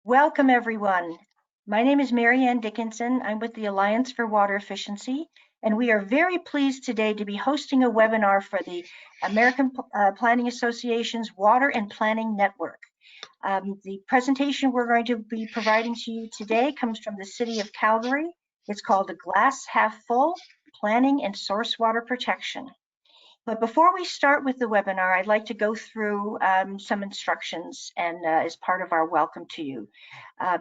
Welcome, everyone. My name is Mary Ann Dickinson. I'm with the Alliance for Water Efficiency, and we are very pleased today to be hosting a webinar for the American Planning Association's Water and Planning Network. The presentation we're going to be providing to you today comes from the City of Calgary. It's called The Glass Half Full, Planning and Source Water Protection. But before we start with the webinar, I'd like to go through some instructions and as part of our welcome to you.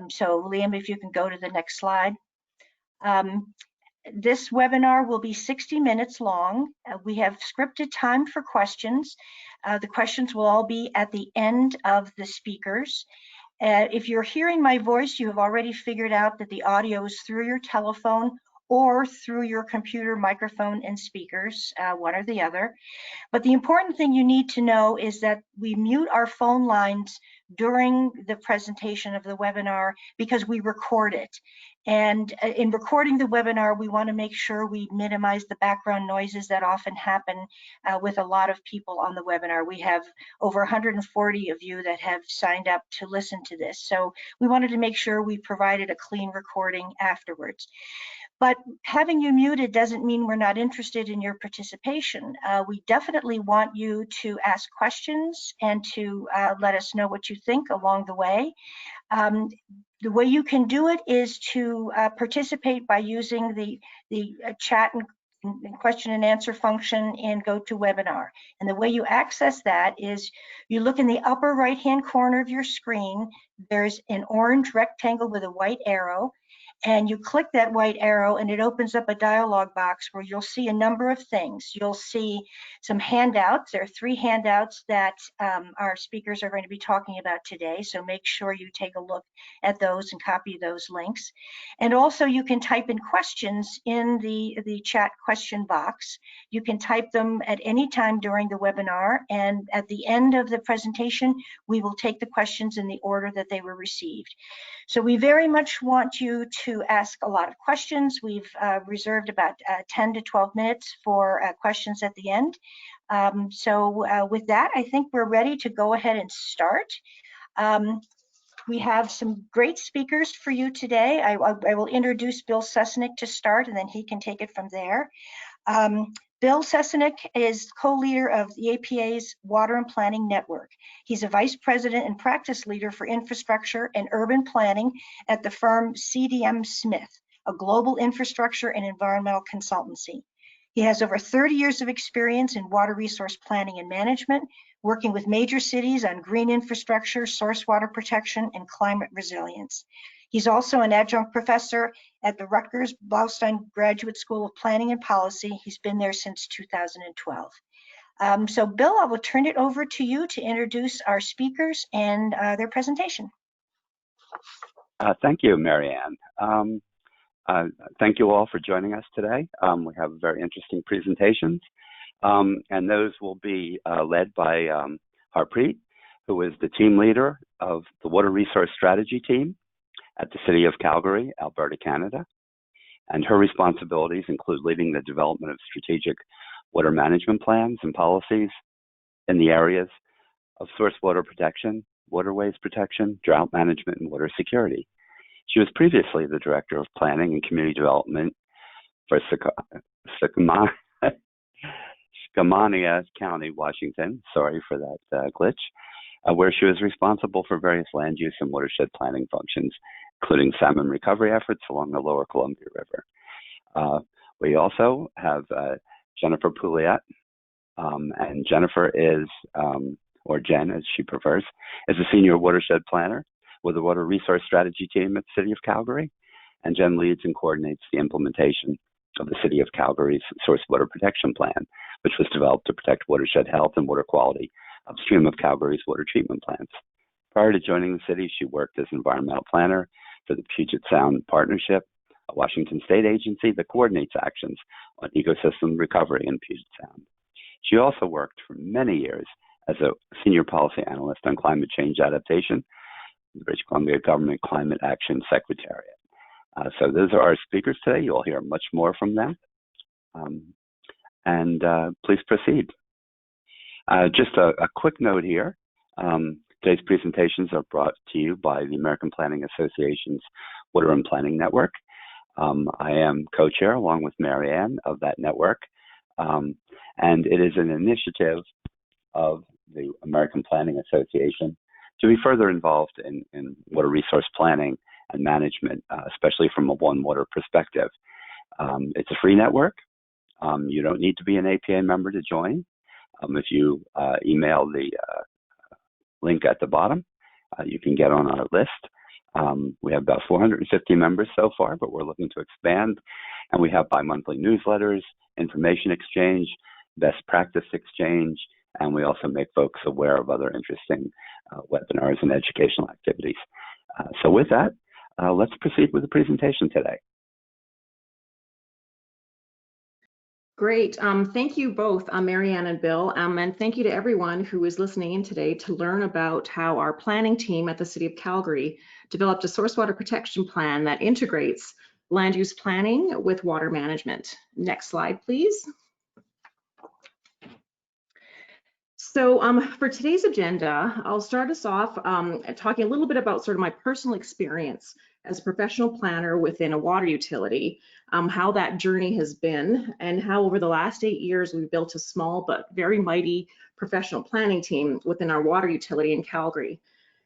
So Liam, if you can go to the next slide. This webinar will be 60 minutes long. We have scripted time for questions. The questions will all be at the end of the speakers. If you're hearing my voice, you have already figured out that the audio is through your telephone or through your computer microphone and speakers, one or the other. But the important thing you need to know is that we mute our phone lines during the presentation of the webinar because we record it. And in recording the webinar, we want to make sure we minimize the background noises that often happen with a lot of people on the webinar. We have over 140 of you that have signed up to listen to this. So we wanted to make sure we provided a clean recording afterwards. But having you muted doesn't mean we're not interested in your participation. We definitely want you to ask questions and to let us know what you think along the way. The way you can do it is to participate by using the chat and question and answer function in GoToWebinar. And the way you access that is you look in the upper right-hand corner of your screen. There's an orange rectangle with a white arrow. And you click that white arrow and it opens up a dialog box where you'll see a number of things. You'll see some handouts. There are 3 handouts that our speakers are going to be talking about today. So make sure you take a look at those and copy those links. And also you can type in questions in the chat question box. You can type them at any time during the webinar. And at the end of the presentation, we will take the questions in the order that they were received. So we very much want you to ask a lot of questions. We've reserved about 10 to 12 minutes for questions at the end. So with that, I think we're ready to go ahead and start. We have some great speakers for you today. I will introduce Bill Sesenick to start, and then he can take it from there. Bill Sesenick is co-leader of the APA's Water and Planning Network. He's a vice president and practice leader for infrastructure and urban planning at the firm CDM Smith, a global infrastructure and environmental consultancy. He has over 30 years of experience in water resource planning and management, working with major cities on green infrastructure, source water protection, and climate resilience. He's also an adjunct professor at the Rutgers Blaustein Graduate School of Planning and Policy. He's been there since 2012. So Bill, I will turn it over to you to introduce our speakers and their presentation. Thank you, Mary Ann. Thank you all for joining us today. We have very interesting presentations, and those will be led by Harpreet, who is the team leader of the Water Resource Strategy Team at the City of Calgary, Alberta, Canada. And her responsibilities include leading the development of strategic water management plans and policies in the areas of source water protection, waterways protection, drought management, and water security. She was previously the Director of Planning and Community Development for Skamania County, Washington. Sorry for that glitch. Where she was responsible for various land use and watershed planning functions, including salmon recovery efforts along the lower Columbia River. We also have Jennifer Pouliot, and Jennifer is, or Jen as she prefers, is a senior watershed planner with the Water Resource Strategy Team at the City of Calgary, and Jen leads and coordinates the implementation of the City of Calgary's Source Water Protection Plan, which was developed to protect watershed health and water quality upstream of Calgary's water treatment plants. Prior to joining the city, she worked as environmental planner for the Puget Sound Partnership, a Washington state agency that coordinates actions on ecosystem recovery in Puget Sound. She also worked for many years as a senior policy analyst on climate change adaptation, the British Columbia Government Climate Action Secretariat. So those are our speakers today. You'll hear much more from them. Please proceed. Just a quick note here. Today's presentations are brought to you by the American Planning Association's Water and Planning Network. I am co-chair along with Mary Ann of that network, and it is an initiative of the American Planning Association to be further involved in water resource planning and management, especially from a One Water perspective. It's a free network. You don't need to be an APA member to join. If you email the link at the bottom, you can get on our list. We have about 450 members so far, but we're looking to expand. And we have bi-monthly newsletters, information exchange, best practice exchange, and we also make folks aware of other interesting webinars and educational activities. So with that, let's proceed with the presentation today. Great. Thank you both, Mary Ann and Bill, and thank you to everyone who is listening in today to learn about how our planning team at the City of Calgary developed a source water protection plan that integrates land use planning with water management. Next slide, please. So for today's agenda, I'll start us off talking a little bit about sort of my personal experience as a professional planner within a water utility, how that journey has been, and how over the last 8 years we've built a small but very mighty professional planning team within our water utility in Calgary.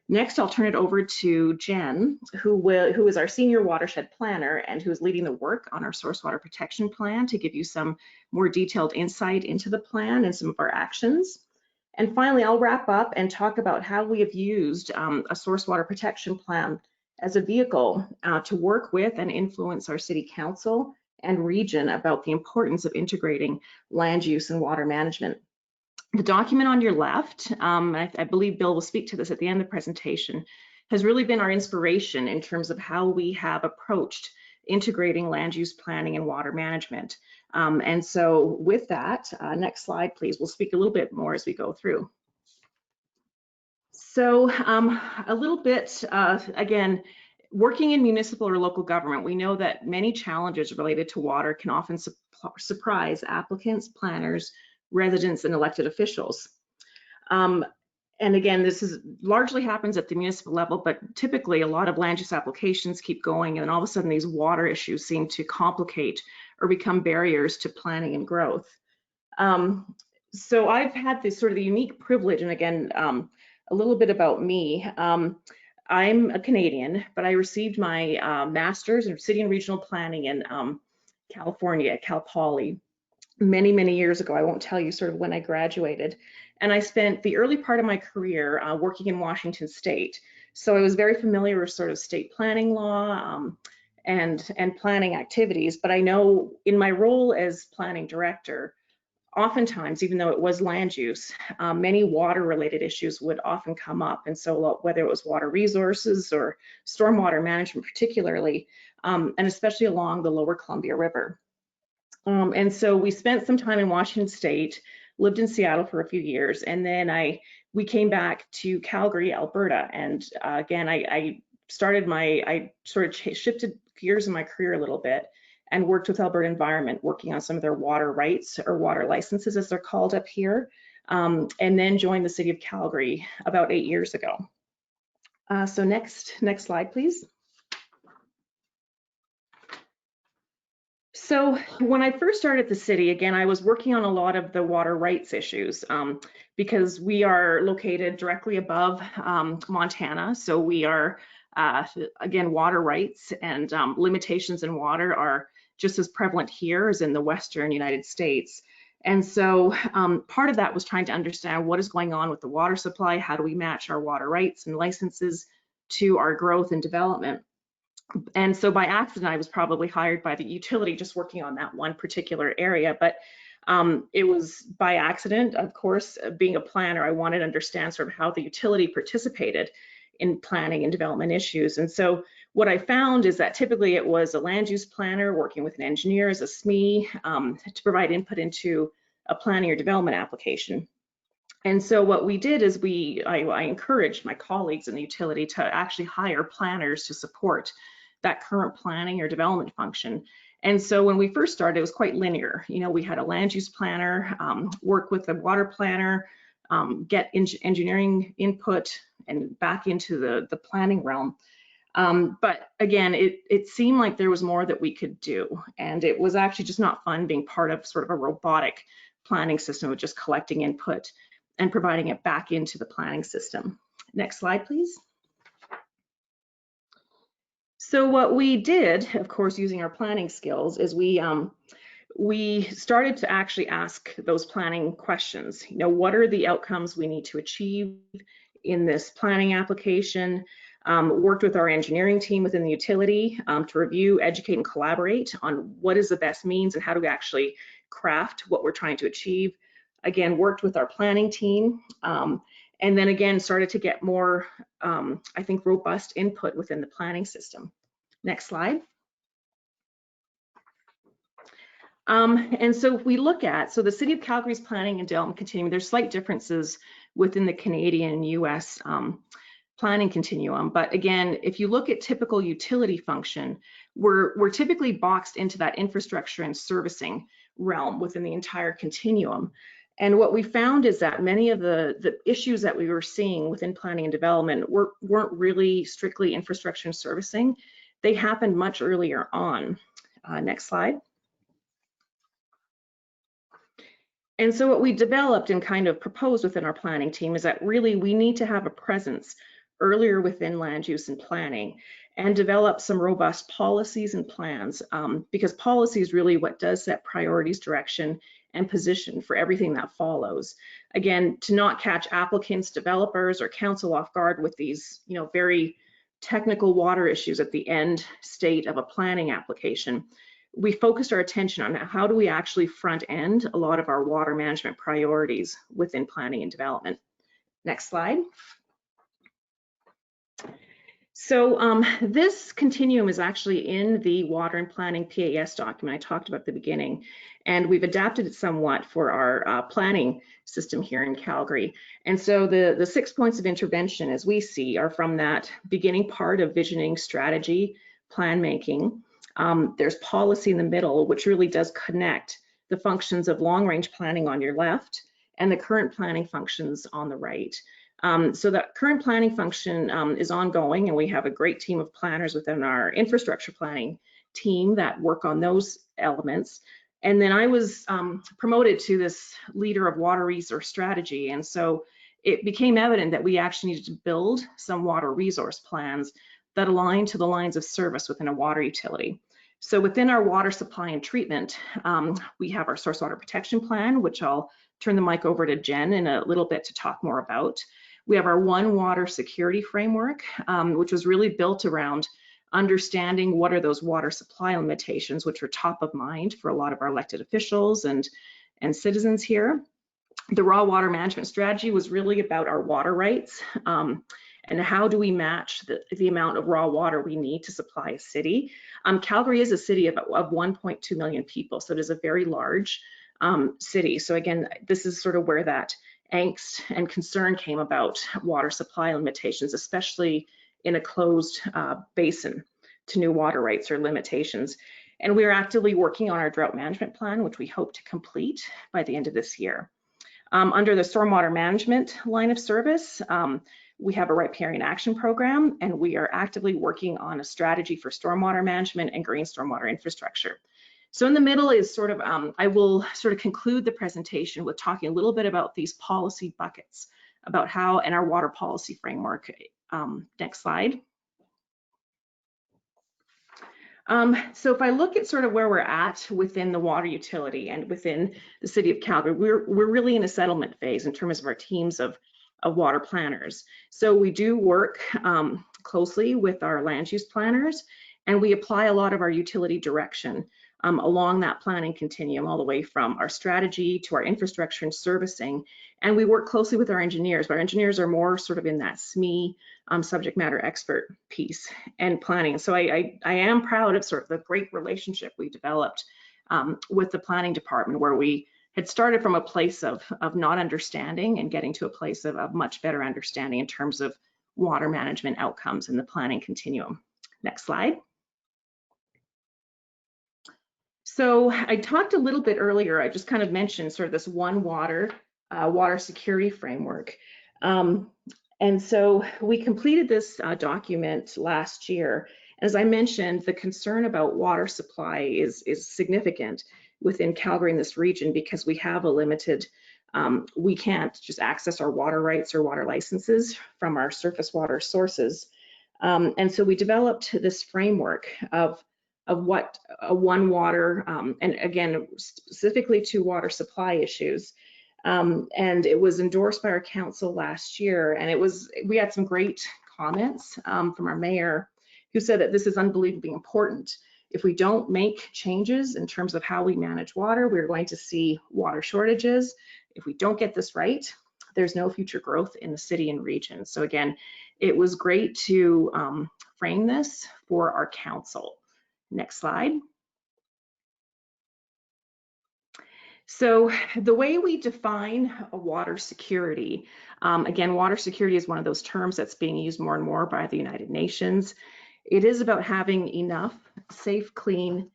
Next, I'll turn it over to Jen, who is our senior watershed planner and who is leading the work on our source water protection plan to give you some more detailed insight into the plan and some of our actions. And finally, I'll wrap up and talk about how we have used a source water protection plan as a vehicle to work with and influence our city council and region about the importance of integrating land use and water management. The document on your left, I believe Bill will speak to this at the end of the presentation, has really been our inspiration in terms of how we have approached integrating land use planning and water management. And so with that, next slide, please. We'll speak a little bit more as we go through. So a little bit, again, working in municipal or local government, we know that many challenges related to water can often surprise applicants, planners, residents, and elected officials. And again, this largely happens at the municipal level, but typically a lot of land use applications keep going, and all of a sudden these water issues seem to complicate or become barriers to planning and growth. So I've had this sort of the unique privilege, and again, a little bit about me. I'm a Canadian, but I received my master's in city and regional planning in California at Cal Poly many, many years ago. I won't tell you sort of when I graduated. And I spent the early part of my career working in Washington State. So I was very familiar with sort of state planning law and planning activities. But I know in my role as planning director, oftentimes, even though it was land use, many water related issues would often come up. And so whether it was water resources or stormwater management particularly, and especially along the lower Columbia River. And so we spent some time in Washington State, lived in Seattle for a few years, and then we came back to Calgary, Alberta. And again, I sort of shifted gears in my career a little bit and worked with Alberta Environment, working on some of their water rights or water licenses as they're called up here, and then joined the City of Calgary about 8 years ago. So next slide, please. So when I first started at the city, again, I was working on a lot of the water rights issues because we are located directly above Montana. So we are, again, water rights and limitations in water are just as prevalent here as in the Western United States. And so part of that was trying to understand what is going on with the water supply, how do we match our water rights and licenses to our growth and development. And so by accident, I was probably hired by the utility just working on that one particular area, but it was by accident. Of course, being a planner, I wanted to understand sort of how the utility participated in planning and development issues. And so what I found is that typically it was a land use planner working with an engineer as a SME to provide input into a planning or development application. And so what we did is I encouraged my colleagues in the utility to actually hire planners to support that current planning or development function. And so when we first started, it was quite linear. You know, we had a land use planner, work with a water planner, get engineering input and back into the planning realm. But again, it seemed like there was more that we could do, and it was actually just not fun being part of sort of a robotic planning system of just collecting input and providing it back into the planning system. Next slide, please. So what we did, of course, using our planning skills, is we started to actually ask those planning questions. You know, what are the outcomes we need to achieve in this planning application? Worked with our engineering team within the utility to review, educate, and collaborate on what is the best means and how do we actually craft what we're trying to achieve. Again, worked with our planning team, and then again started to get more, I think, robust input within the planning system. Next slide. And so if we look at, so the City of Calgary's planning and development continuum, there's slight differences within the Canadian and US planning continuum. But again, if you look at typical utility function, we're typically boxed into that infrastructure and servicing realm within the entire continuum. And what we found is that many of the issues that we were seeing within planning and development weren't really strictly infrastructure and servicing. They happened much earlier on. Next slide. And so what we developed and kind of proposed within our planning team is that really we need to have a presence earlier within land use and planning and develop some robust policies and plans, because policy is really what does set priorities, direction, and position for everything that follows. Again, to not catch applicants, developers, or council off guard with these, you know, very technical water issues at the end state of a planning application. We focused our attention on how do we actually front end a lot of our water management priorities within planning and development. Next slide. So this continuum is actually in the water and planning PAS document I talked about at the beginning, and we've adapted it somewhat for our planning system here in Calgary. And so the 6 points of intervention, as we see, are from that beginning part of visioning, strategy, plan making. There's policy in the middle, which really does connect the functions of long-range planning on your left and the current planning functions on the right. So that current planning function is ongoing, and we have a great team of planners within our infrastructure planning team that work on those elements. And then I was promoted to this leader of water resource strategy, and so it became evident that we actually needed to build some water resource plans that align to the lines of service within a water utility. So within our water supply and treatment, we have our source water protection plan, which I'll turn the mic over to Jen in a little bit to talk more about. We have our One Water Security Framework, which was really built around understanding what are those water supply limitations, which are top of mind for a lot of our elected officials and citizens here. The raw water management strategy was really about our water rights and how do we match the amount of raw water we need to supply a city. Calgary is a city of 1.2 million people, so it is a very large city. So again, this is sort of where that angst and concern came about water supply limitations, especially in a closed basin to new water rights or limitations. And we are actively working on our drought management plan, which we hope to complete by the end of this year. Under the stormwater management line of service, we have a riparian action program, and we are actively working on a strategy for stormwater management and green stormwater infrastructure. So in the middle is sort of, I will sort of conclude the presentation with talking a little bit about these policy buckets, about how, and our water policy framework. Next slide. So if I look at sort of where we're at within the water utility and within the City of Calgary, we're really in a settlement phase in terms of our teams of water planners. So we do work closely with our land use planners, and we apply a lot of our utility direction along that planning continuum, all the way from our strategy to our infrastructure and servicing. And we work closely with our engineers, but our engineers are more sort of in that SME subject matter expert piece and planning. So I am proud of sort of the great relationship we developed with the planning department, where we had started from a place of not understanding and getting to a place of much better understanding in terms of water management outcomes in the planning continuum. Next slide. So I talked a little bit earlier, I just kind of mentioned sort of this one water water security framework. And so we completed this document last year. As I mentioned, the concern about water supply is significant within Calgary in this region because we have a limited, we can't just access our water rights or water licenses from our surface water sources. And so we developed this framework of what a one water, and again, specifically to water supply issues. And it was endorsed by our council last year, and we had some great comments from our mayor, who said that this is unbelievably important. If we don't make changes in terms of how we manage water, we're going to see water shortages. If we don't get this right, there's no future growth in the city and region. So again, it was great to frame this for our council. Next slide. So the way we define a water security, again, water security is one of those terms that's being used more and more by the United Nations. It is about having enough safe, clean,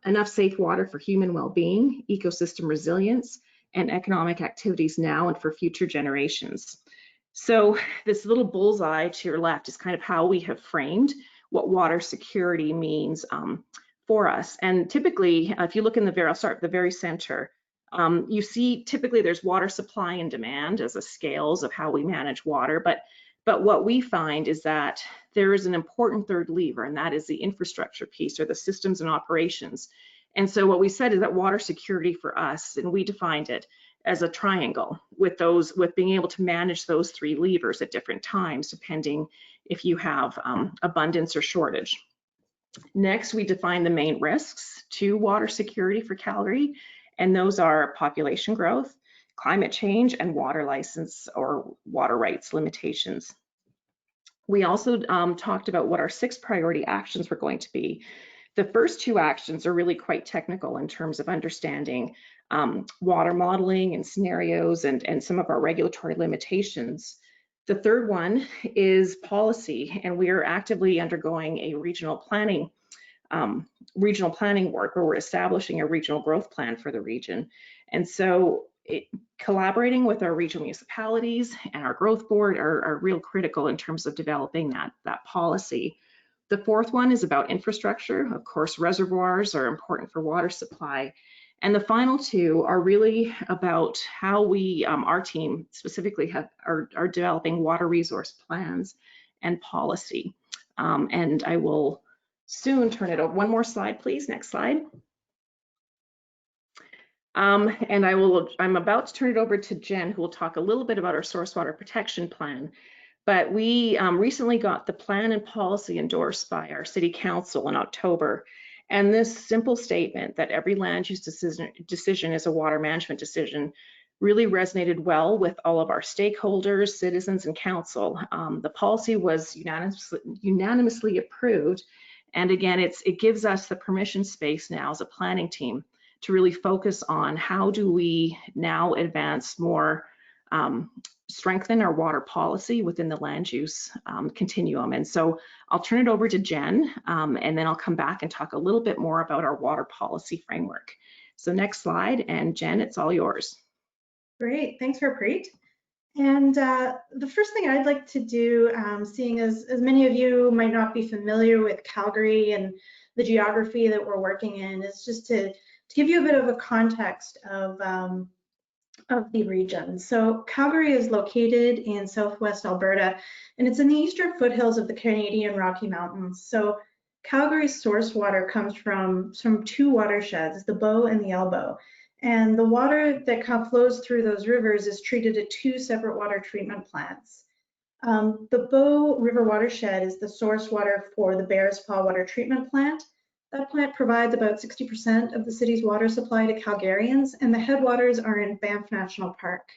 enough safe water for human well-being, ecosystem resilience, and economic activities now and for future generations. So this little bullseye to your left is kind of how we have framed what water security means for us. And typically, if you look in I'll start at the very center, you see typically there's water supply and demand as a scales of how we manage water. But what we find is that there is an important third lever, and that is the infrastructure piece, or the systems and operations. And so what we said is that water security for us, and we defined it as a triangle with being able to manage those three levers at different times, depending if you have abundance or shortage. Next, we define the main risks to water security for Calgary, and those are population growth, climate change, and water license or water rights limitations. We also talked about what our 6 priority actions were going to be. The first 2 actions are really quite technical in terms of understanding water modeling and scenarios and some of our regulatory limitations. The third one is policy, and we are actively undergoing a regional planning work where we're establishing a regional growth plan for the region. And so collaborating with our regional municipalities and our growth board are real critical in terms of developing that policy. The fourth one is about infrastructure. Of course, reservoirs are important for water supply. And the final 2 are really about how we, our team specifically, are developing water resource plans and policy. And I will soon turn it over. One more slide, please. Next slide. And I'm about to turn it over to Jen, who will talk a little bit about our source water protection plan. But we recently got the plan and policy endorsed by our city council in October. And this simple statement that every land use decision is a water management decision really resonated well with all of our stakeholders, citizens, and council. The policy was unanimously approved. And again, it gives us the permission space now as a planning team to really focus on how do we now advance more, strengthen our water policy within the land use continuum. And so I'll turn it over to Jen, and then I'll come back and talk a little bit more about our water policy framework. So next slide, and Jen, it's all yours. Great, thanks, Harpreet. And the first thing I'd like to do, seeing as many of you might not be familiar with Calgary and the geography that we're working in, is just to give you a bit of a context of the region. So Calgary is located in southwest Alberta, and it's in the eastern foothills of the Canadian Rocky Mountains. So Calgary's source water comes from 2 watersheds, the Bow and the Elbow. And the water that flows through those rivers is treated at 2 separate water treatment plants. The Bow River watershed is the source water for the Bears Paw water treatment plant. That plant provides about 60% of the city's water supply to Calgarians, and the headwaters are in Banff National Park.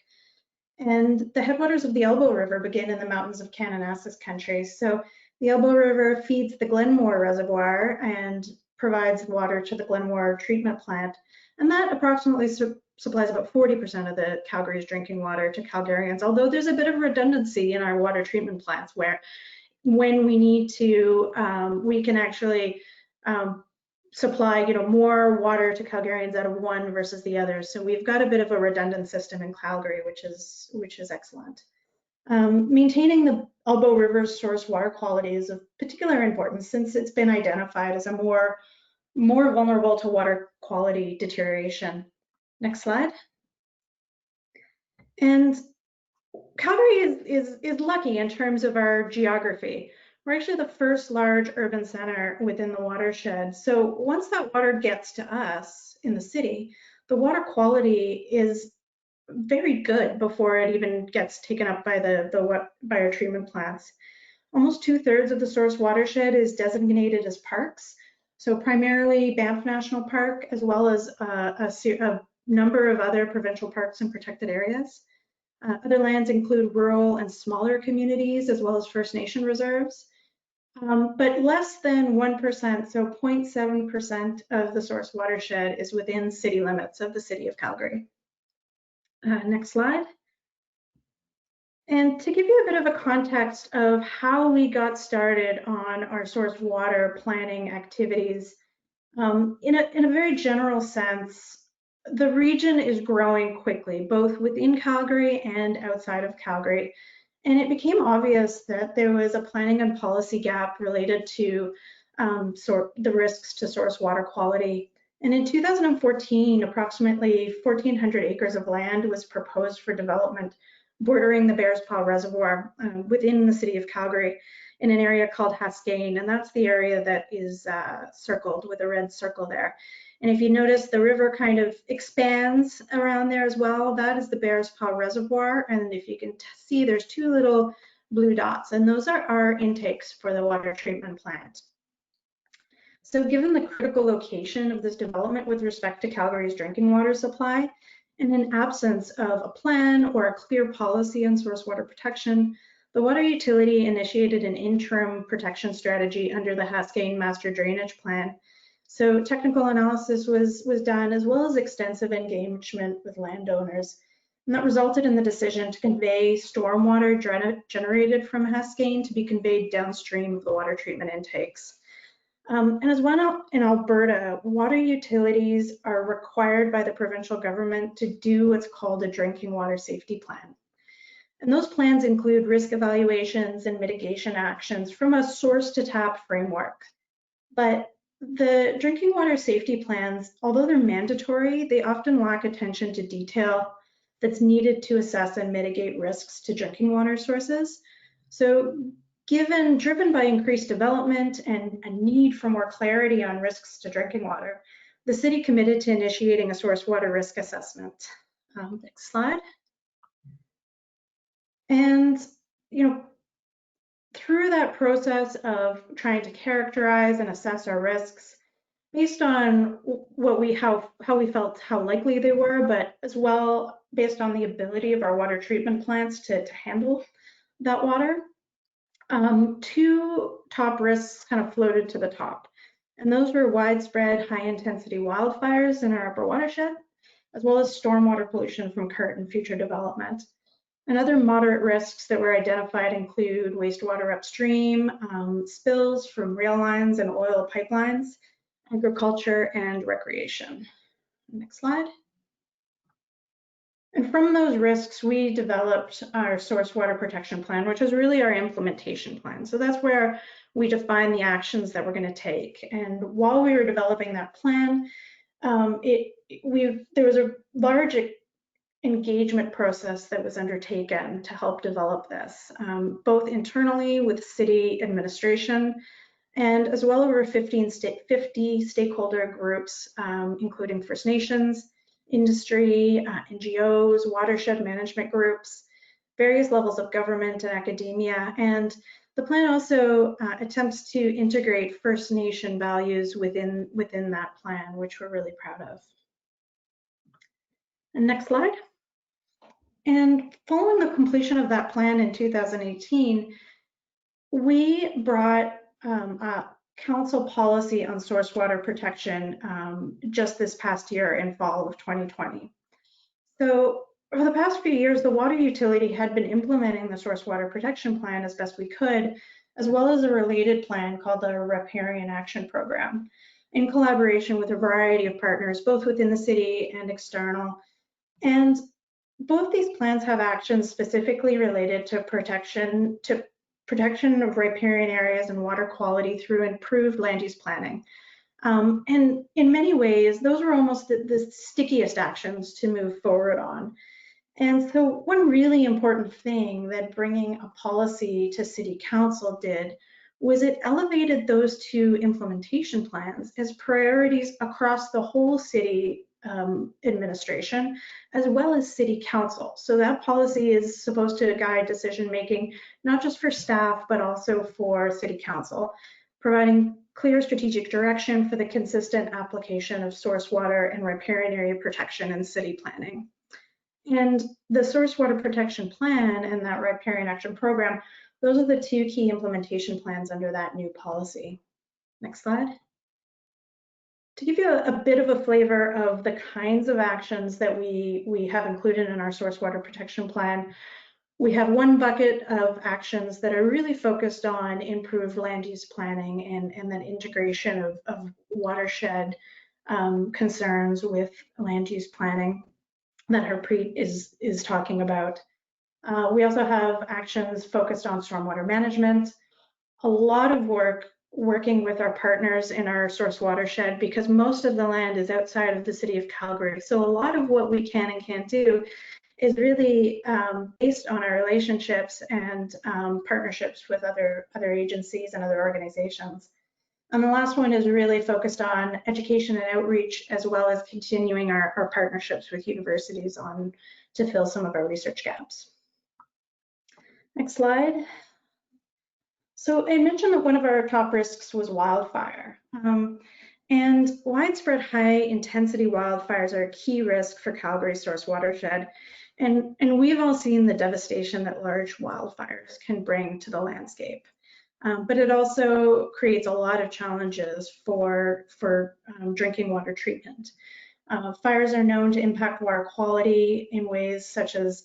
And the headwaters of the Elbow River begin in the mountains of Kananaskis country. So the Elbow River feeds the Glenmore Reservoir and provides water to the Glenmore treatment plant. And that approximately supplies about 40% of the Calgary's drinking water to Calgarians, although there's a bit of redundancy in our water treatment plants where when we need to, we can actually supply, more water to Calgarians out of one versus the other. So we've got a bit of a redundant system in Calgary, which is excellent. Maintaining the Elbow River's source water quality is of particular importance since it's been identified as a more vulnerable to water quality deterioration. Next slide. And Calgary is lucky in terms of our geography. We're actually the first large urban center within the watershed. So once that water gets to us in the city, the water quality is very good before it even gets taken up by by our treatment plants. Almost 2/3 of the source watershed is designated as parks. So primarily Banff National Park, as well as a number of other provincial parks and protected areas. Other lands include rural and smaller communities, as well as First Nation reserves. But less than 1%, so 0.7% of the source watershed is within city limits of the City of Calgary. Next slide. And to give you a bit of a context of how we got started on our source water planning activities, in a very general sense, the region is growing quickly, both within Calgary and outside of Calgary. And it became obvious that there was a planning and policy gap related to the risks to source water quality. And in 2014, approximately 1,400 acres of land was proposed for development bordering the Bears Paw Reservoir within the City of Calgary in an area called Haskayne. And that's the area that is circled with a red circle there. And if you notice, the river kind of expands around there as well. That is the Bears Paw Reservoir. And if you can see, there's two little blue dots, and those are our intakes for the water treatment plant. So given the critical location of this development with respect to Calgary's drinking water supply, and in absence of a plan or a clear policy on source water protection, the water utility initiated an interim protection strategy under the Haskayne Master Drainage Plan. So technical analysis was done, as well as extensive engagement with landowners. And that resulted in the decision to convey stormwater generated from Haskayne to be conveyed downstream of the water treatment intakes. And as well in Alberta, water utilities are required by the provincial government to do what's called a drinking water safety plan. And those plans include risk evaluations and mitigation actions from a source to tap framework. But the drinking water safety plans, although they're mandatory, they often lack attention to detail that's needed to assess and mitigate risks to drinking water sources. So driven by increased development and a need for more clarity on risks to drinking water, the city committed to initiating a source water risk assessment. Next slide. And, through that process of trying to characterize and assess our risks based on how we felt how likely they were, but as well based on the ability of our water treatment plants to handle that water, two top risks kind of floated to the top. And those were widespread high-intensity wildfires in our upper watershed, as well as stormwater pollution from current and future development. And other moderate risks that were identified include wastewater upstream, spills from rail lines and oil pipelines, agriculture, and recreation. Next slide. And from those risks, we developed our source water protection plan, which is really our implementation plan. So that's where we define the actions that we're going to take. And while we were developing that plan, there was a large engagement process that was undertaken to help develop this, both internally with city administration and as well over 50 stakeholder groups, including First Nations, industry, NGOs, watershed management groups, various levels of government and academia. And the plan also attempts to integrate First Nation values within that plan, which we're really proud of. And next slide. And following the completion of that plan in 2018, we brought a council policy on source water protection just this past year in fall of 2020. So over the past few years, the water utility had been implementing the source water protection plan as best we could, as well as a related plan called the Riparian Action Program. in collaboration with a variety of partners, both within the city and external. And both these plans have actions specifically related to protection of riparian areas and water quality through improved land use planning. And in many ways, those are almost the stickiest actions to move forward on. And so one really important thing that bringing a policy to City Council did was it elevated those two implementation plans as priorities across the whole city administration, as well as City Council. So that policy is supposed to guide decision making, not just for staff, but also for City Council, providing clear strategic direction for the consistent application of source water and riparian area protection in city planning. And the source water protection plan and that riparian action program, those are the two key implementation plans under that new policy. Next slide. To give you a bit of a flavor of the kinds of actions that we have included in our source water protection plan, we have one bucket of actions that are really focused on improved land use planning and then integration of watershed concerns with land use planning that Harpreet is talking about. We also have actions focused on stormwater management, a lot of working with our partners in our source watershed, because most of the land is outside of the City of Calgary. So a lot of what we can and can't do is really based on our relationships and partnerships with other agencies and other organizations. And the last one is really focused on education and outreach, as well as continuing our partnerships with universities to fill some of our research gaps. Next slide. So I mentioned that one of our top risks was wildfire. And widespread high intensity wildfires are a key risk for Calgary's source watershed. And we've all seen the devastation that large wildfires can bring to the landscape. But it also creates a lot of challenges for drinking water treatment. Fires are known to impact water quality in ways such as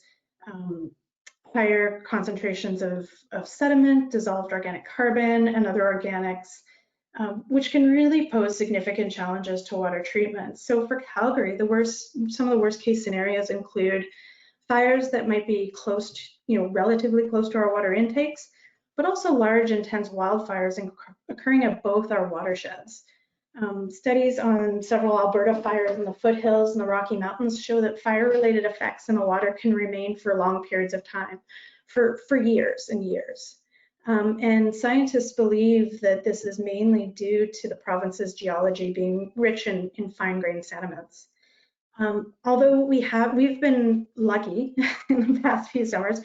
higher concentrations of sediment, dissolved organic carbon, and other organics, which can really pose significant challenges to water treatment. So for Calgary, some of the worst case scenarios include fires that might be close to, relatively close to our water intakes, but also large, intense wildfires occurring at both our watersheds. Studies on several Alberta fires in the foothills and the Rocky Mountains show that fire-related effects in the water can remain for long periods of time, for years and years. And scientists believe that this is mainly due to the province's geology being rich in fine-grained sediments. Although we've been lucky in the past few summers,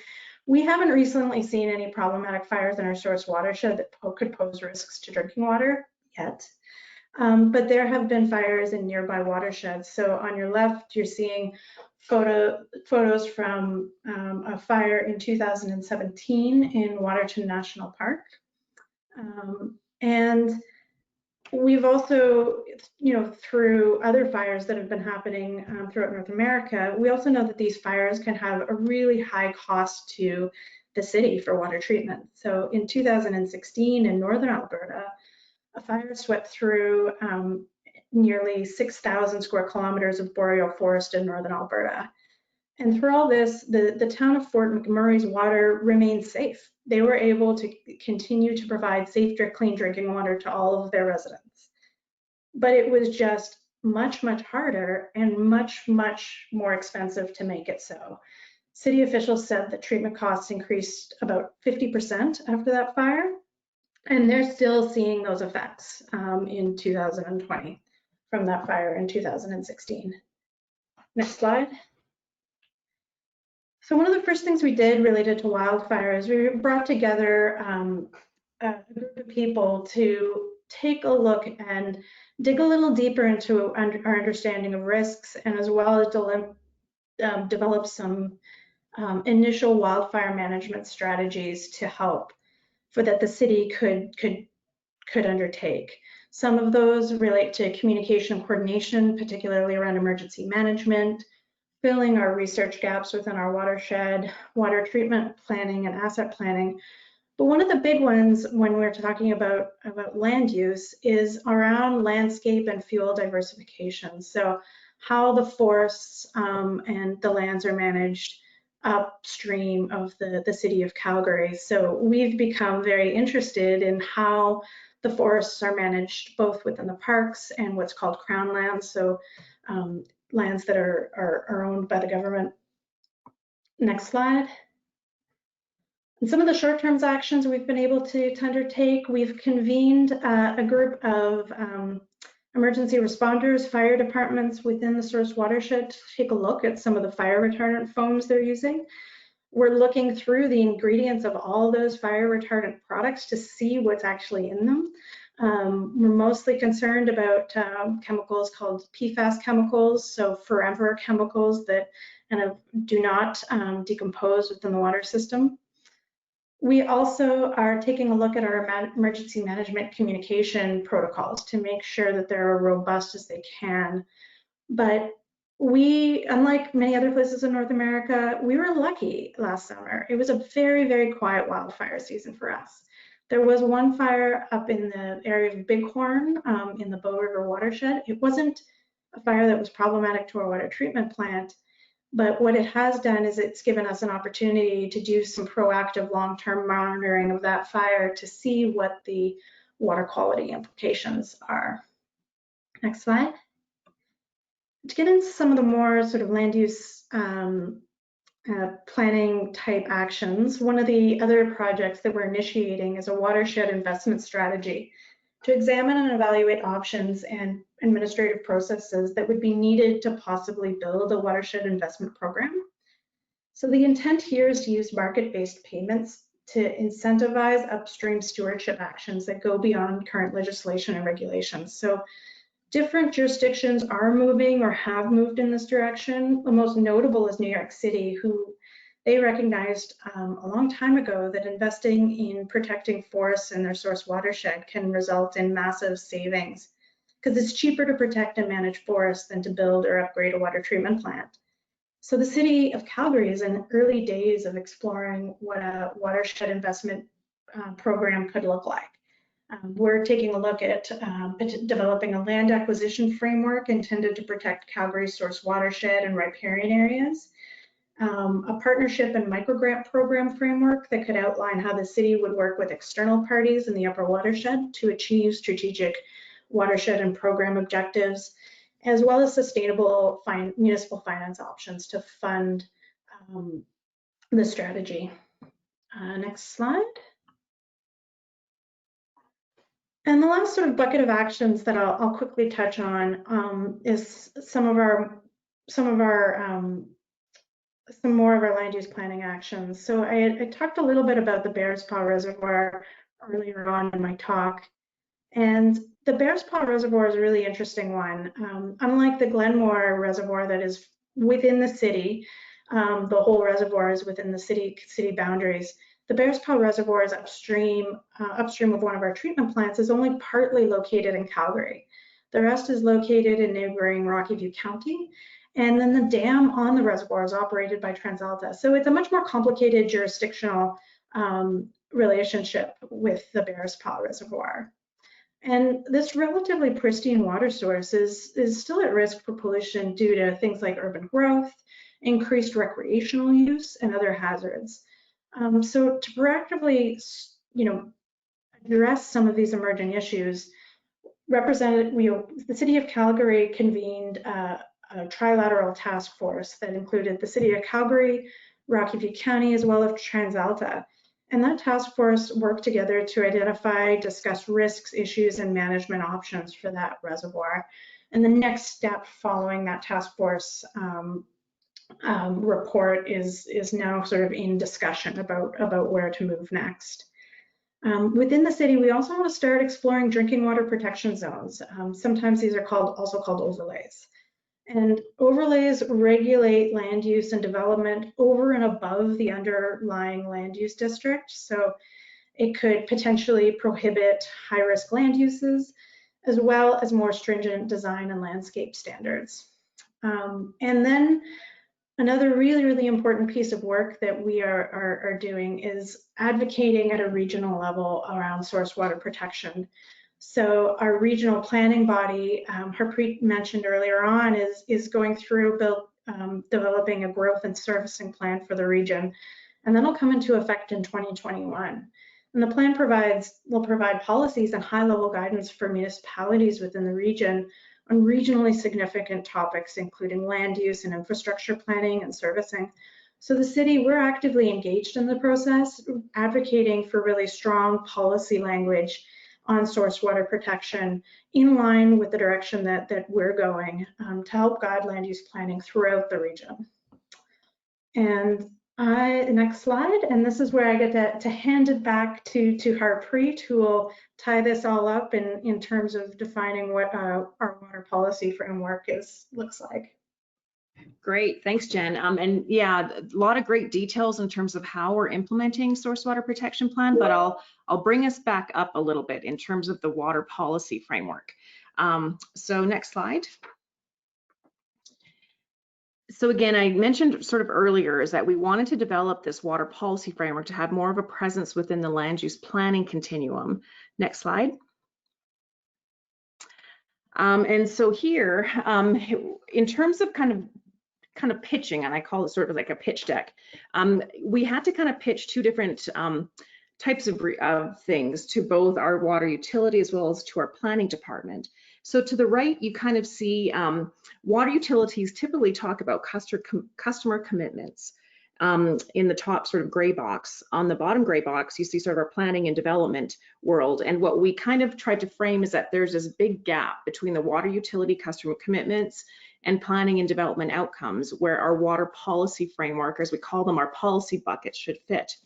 we haven't recently seen any problematic fires in our source watershed that could pose risks to drinking water yet. But there have been fires in nearby watersheds. So on your left, you're seeing photos from a fire in 2017 in Waterton National Park. And we've also, through other fires that have been happening throughout North America, we also know that these fires can have a really high cost to the city for water treatment. So in 2016 in Northern Alberta, a fire swept through nearly 6,000 square kilometers of boreal forest in Northern Alberta. And through all this, the town of Fort McMurray's water remained safe. They were able to continue to provide safe, clean drinking water to all of their residents. But it was just much, much harder and much, much more expensive to make it so. City officials said that treatment costs increased about 50% after that fire. And they're still seeing those effects in 2020 from that fire in 2016. Next slide. So one of the first things we did related to wildfires, we brought together a group of people to take a look and dig a little deeper into our understanding of risks, and as well as develop some initial wildfire management strategies to help for that the city could undertake. Some of those relate to communication and coordination, particularly around emergency management, filling our research gaps within our watershed, water treatment planning and asset planning, But one of the big ones when we're talking about land use is around landscape and fuel diversification. So how the forests and the lands are managed upstream of the city of Calgary. So we've become very interested in how the forests are managed both within the parks and what's called crown lands, so lands that are owned by the government. Next slide. And some of the short-term actions we've been able to undertake, we've convened a group of emergency responders, fire departments within the source watershed to take a look at some of the fire retardant foams they're using. We're looking through the ingredients of all those fire retardant products to see what's actually in them. We're mostly concerned about chemicals called PFAS chemicals, so forever chemicals that kind of do not decompose within the water system. We also are taking a look at our emergency management communication protocols to make sure that they're as robust as they can. But we, unlike many other places in North America, we were lucky last summer. It was a very, very quiet wildfire season for us. There was one fire up in the area of Bighorn in the Bow River watershed. It wasn't a fire that was problematic to our water treatment plant, but what it has done is it's given us an opportunity to do some proactive long-term monitoring of that fire to see what the water quality implications are. Next slide. To get into some of the more sort of land use planning type actions, one of the other projects that we're initiating is a watershed investment strategy to examine and evaluate options and administrative processes that would be needed to possibly build a watershed investment program. So the intent here is to use market-based payments to incentivize upstream stewardship actions that go beyond current legislation and regulations. So different jurisdictions are moving or have moved in this direction. The most notable is New York City, who they recognized a long time ago that investing in protecting forests and their source watershed can result in massive savings because it's cheaper to protect and manage forests than to build or upgrade a water treatment plant. So the City of Calgary is in early days of exploring what a watershed investment program could look like. We're taking a look at developing a land acquisition framework intended to protect Calgary's source watershed and riparian areas, a partnership and microgrant program framework that could outline how the city would work with external parties in the upper watershed to achieve strategic watershed and program objectives, as well as sustainable municipal finance options to fund the strategy. Next slide. And the last sort of bucket of actions that I'll quickly touch on is some more of our land use planning actions. So I talked a little bit about the Bears Paw Reservoir earlier on in my talk. And the Bears Paw Reservoir is a really interesting one. Unlike the Glenmore Reservoir that is within the city, the whole reservoir is within the city boundaries. The Bears Paw Reservoir is upstream of one of our treatment plants, is only partly located in Calgary. The rest is located in neighboring Rocky View County. And then the dam on the reservoir is operated by TransAlta. So it's a much more complicated jurisdictional relationship with the Bears Paw Reservoir. And this relatively pristine water source is still at risk for pollution due to things like urban growth, increased recreational use, and other hazards. So to proactively, address some of these emerging issues, the City of Calgary convened a trilateral task force that included the City of Calgary, Rocky View County, as well as TransAlta. And that task force worked together to identify, discuss risks, issues, and management options for that reservoir. And the next step following that task force report is now sort of in discussion about where to move next. Within the city, we also want to start exploring drinking water protection zones. Sometimes these are also called overlays. And overlays regulate land use and development over and above the underlying land use district. So it could potentially prohibit high-risk land uses, as well as more stringent design and landscape standards. And then Another really, really important piece of work that we are doing is advocating at a regional level around source water protection. So our regional planning body, Harpreet mentioned earlier on, is going through developing a growth and servicing plan for the region, and that'll come into effect in 2021. And the plan will provide policies and high-level guidance for municipalities within the region on regionally significant topics, including land use and infrastructure planning and servicing. So the city, we're actively engaged in the process, advocating for really strong policy language on source water protection in line with the direction that we're going to help guide land use planning throughout the region. And next slide, and this is where I get to hand it back to Harpreet, who will tie this all up in terms of defining what our water policy framework looks like. Great, thanks, Jen. And yeah, a lot of great details in terms of how we're implementing source water protection plan, but I'll bring us back up a little bit in terms of the water policy framework. So next slide. So again, I mentioned sort of earlier is that we wanted to develop this water policy framework to have more of a presence within the land use planning continuum. Next slide. And so here, in terms of kind of pitching, and I call it sort of like a pitch deck, we had to kind of pitch two different types of things to both our water utility as well as to our planning department. So to the right, you kind of see water utilities typically talk about customer commitments in the top sort of gray box. On the bottom gray box, you see sort of our planning and development world. And what we kind of tried to frame is that there's this big gap between the water utility customer commitments and planning and development outcomes, where our water policy framework, as we call them, our policy buckets, should fit.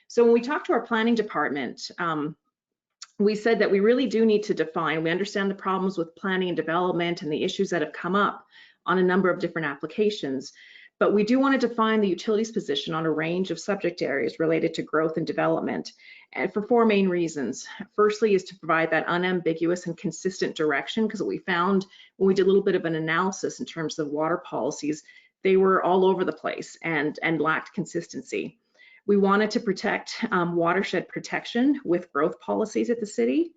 So when we talk to our planning department, we said that we really do need to define, we understand the problems with planning and development and the issues that have come up on a number of different applications, but we do want to define the utilities position on a range of subject areas related to growth and development, and for four main reasons. Firstly is to provide that unambiguous and consistent direction, because what we found when we did a little bit of an analysis in terms of water policies, they were all over the place and lacked consistency. We wanted to protect watershed protection with growth policies at the city,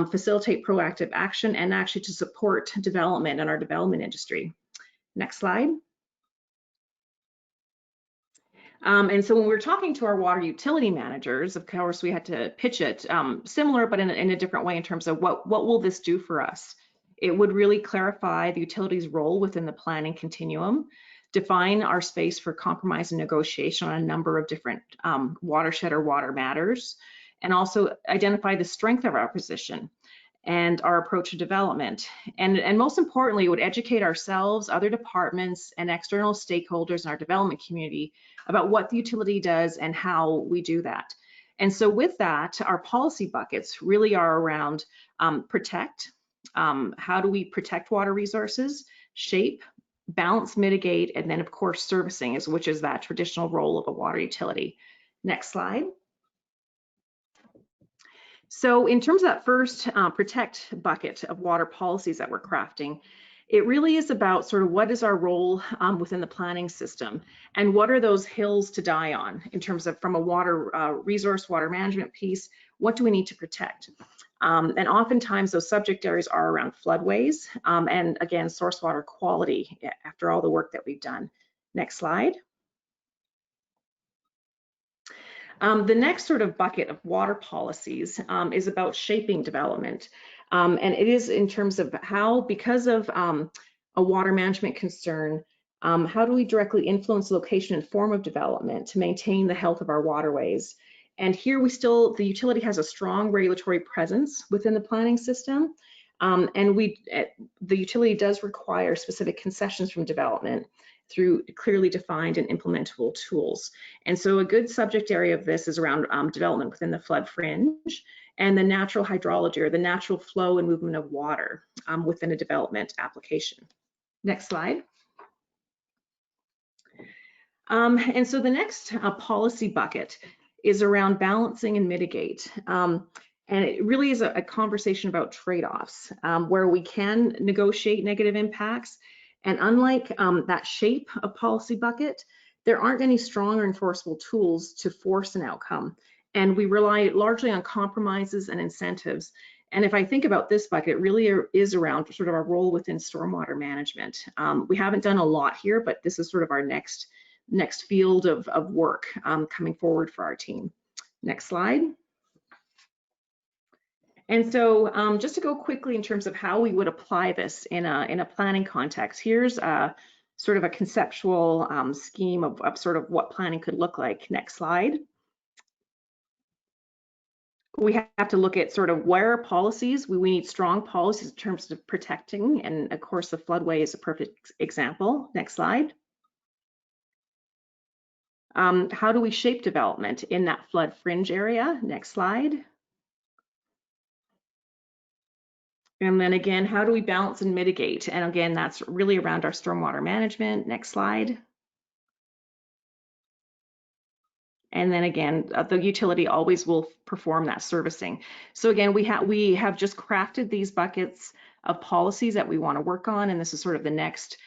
facilitate proactive action, and actually to support development in our development industry. Next slide. And so when we were talking to our water utility managers, of course, we had to pitch it similar, but in a different way in terms of what will this do for us? It would really clarify the utility's role within the planning continuum, define our space for compromise and negotiation on a number of different watershed or water matters, and also identify the strength of our position and our approach to development. And most importantly, it would educate ourselves, other departments, and external stakeholders in our development community about what the utility does and how we do that. And so with that, our policy buckets really are around protect, how do we protect water resources, shape, balance, mitigate, and then of course servicing, which is that traditional role of a water utility. Next slide. So in terms of that first protect bucket of water policies that we're crafting, it really is about sort of what is our role within the planning system and what are those hills to die on in terms of from a water resource, water management piece, what do we need to protect? And oftentimes those subject areas are around floodways and again, source water quality after all the work that we've done. Next slide. The next sort of bucket of water policies is about shaping development. And it is in terms of how, because of a water management concern, how do we directly influence location and form of development to maintain the health of our waterways? And here the utility has a strong regulatory presence within the planning system. And the utility does require specific concessions from development through clearly defined and implementable tools. And so a good subject area of this is around development within the flood fringe and the natural hydrology, or the natural flow and movement of water within a development application. Next slide. And so the next policy bucket is around balancing and mitigate. And it really is a conversation about trade-offs where we can negotiate negative impacts And unlike that shape of policy bucket, there aren't any strong or enforceable tools to force an outcome. And we rely largely on compromises and incentives. And if I think about this bucket, it really is around sort of our role within stormwater management. We haven't done a lot here, but this is sort of our next field of work coming forward for our team. Next slide. And so just to go quickly in terms of how we would apply this in a planning context, here's sort of a conceptual scheme of sort of what planning could look like. Next slide. We have to look at sort of where are policies. We need strong policies in terms of protecting, and of course the floodway is a perfect example. Next slide. How do we shape development in that flood fringe area? Next slide. And then again, how do we balance and mitigate? And again, that's really around our stormwater management. Next slide. And then again, the utility always will perform that servicing. So again, we have just crafted these buckets of policies that we want to work on, and this is sort of the next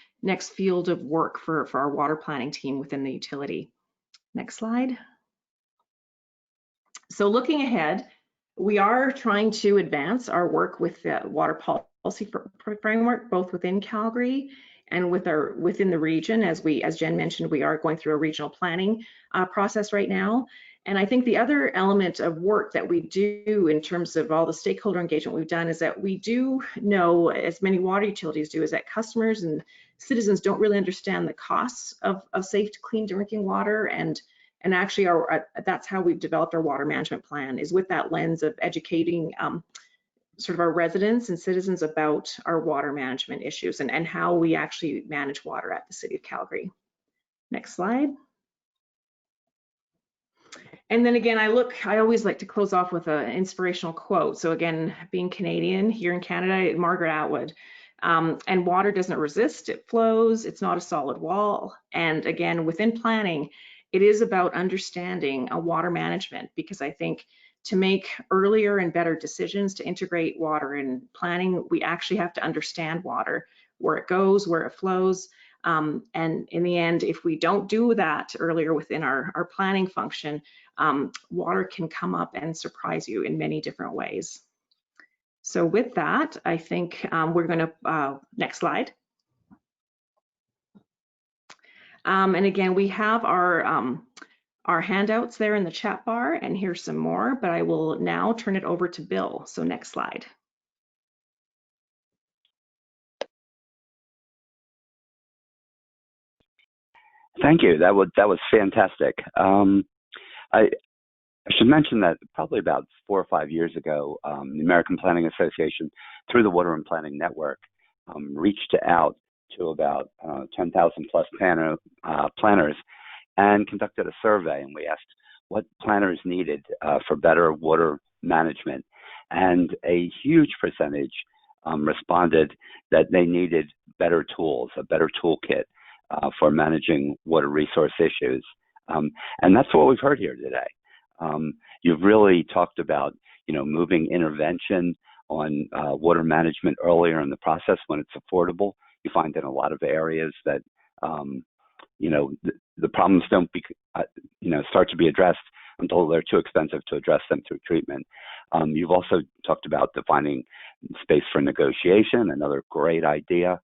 field of work for our water planning team within the utility. Next slide. So looking ahead, we are trying to advance our work with the water policy framework, both within Calgary and within the region. As Jen mentioned, we are going through a regional planning process right now. And I think the other element of work that we do in terms of all the stakeholder engagement we've done is that we do know, as many water utilities do, is that customers and citizens don't really understand the costs of safe, clean drinking water. And actually, that's how we've developed our water management plan, is with that lens of educating sort of our residents and citizens about our water management issues and how we actually manage water at the City of Calgary. Next slide. And then again, I always like to close off with an inspirational quote. So again, being Canadian here in Canada, Margaret Atwood. And water doesn't resist, it flows, it's not a solid wall. And again, within planning, it is about understanding water management, because I think to make earlier and better decisions to integrate water in planning, we actually have to understand water, where it goes, where it flows. And in the end, if we don't do that earlier within our planning function, water can come up and surprise you in many different ways. So with that, I think we're going to, next slide. And again, we have our handouts there in the chat bar, and here's some more, but I will now turn it over to Bill. So next slide. Thank you. That was fantastic. I should mention that probably about 4 or 5 years ago, the American Planning Association, through the Water and Planning Network, reached out to about 10,000 plus planners and conducted a survey, and we asked what planners needed for better water management. And a huge percentage responded that they needed better tools, a better toolkit for managing water resource issues. And that's what we've heard here today. You've really talked about, moving intervention on water management earlier in the process when it's affordable. You find in a lot of areas that, the problems don't start to be addressed until they're too expensive to address them through treatment. You've also talked about defining space for negotiation, another great idea.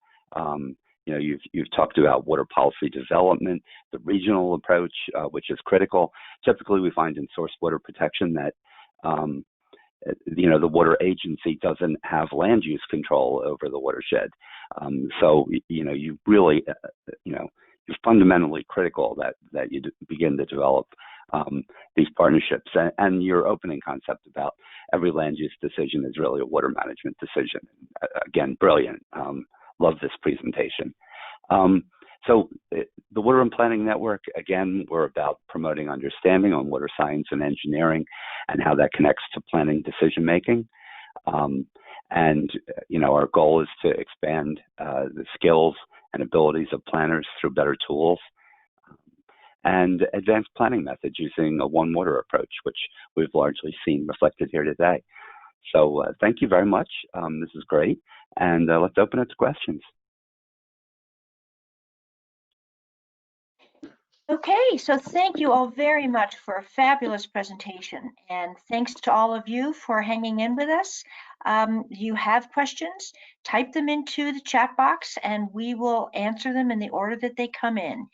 You've talked about water policy development, the regional approach, which is critical. Typically, we find in source water protection that the water agency doesn't have land use control over the watershed. So you really, it's fundamentally critical that you begin to develop these partnerships. And your opening concept about every land use decision is really a water management decision. Again, brilliant. Love this presentation. So the Water and Planning Network, again, we're about promoting understanding on water science and engineering and how that connects to planning decision making. And our goal is to expand the skills and abilities of planners through better tools and advanced planning methods using a one water approach, which we've largely seen reflected here today. So thank you very much. This is great. And let's open it to questions. Okay, so thank you all very much for a fabulous presentation, and thanks to all of you for hanging in with us. You have questions, type them into the chat box and we will answer them in the order that they come in.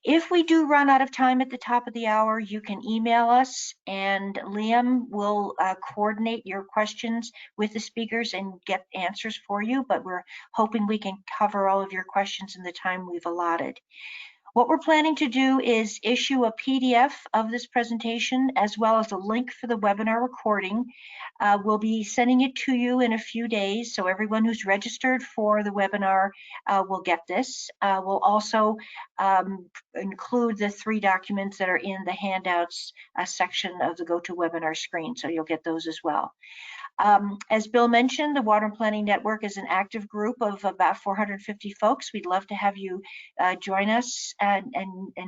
If we do run out of time at the top of the hour, you can email us and Liam will coordinate your questions with the speakers and get answers for you, but we're hoping we can cover all of your questions in the time we've allotted. What we're planning to do is issue a PDF of this presentation as well as a link for the webinar recording. We'll be sending it to you in a few days, so everyone who's registered for the webinar will get this. We'll also include the 3 documents that are in the handouts section of the GoToWebinar screen, so you'll get those as well. As Bill mentioned, the Water and Planning Network is an active group of about 450 folks. We'd love to have you join us and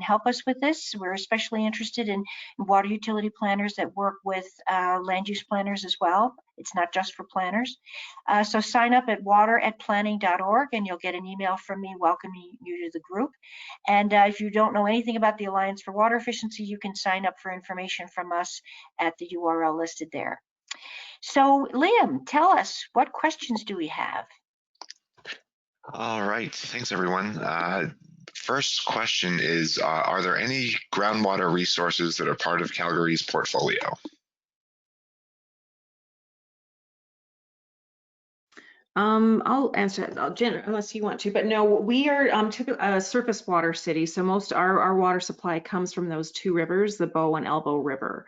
help us with this. We're especially interested in water utility planners that work with land use planners as well. It's not just for planners. So sign up at water@planning.org and you'll get an email from me welcoming you to the group. And if you don't know anything about the Alliance for Water Efficiency, you can sign up for information from us at the URL listed there. So Liam, tell us, what questions do we have? All right, thanks everyone. First question is, are there any groundwater resources that are part of Calgary's portfolio? I'll answer it, Jen, unless you want to, but no, we are a surface water city. So most our water supply comes from those 2 rivers, the Bow and Elbow River.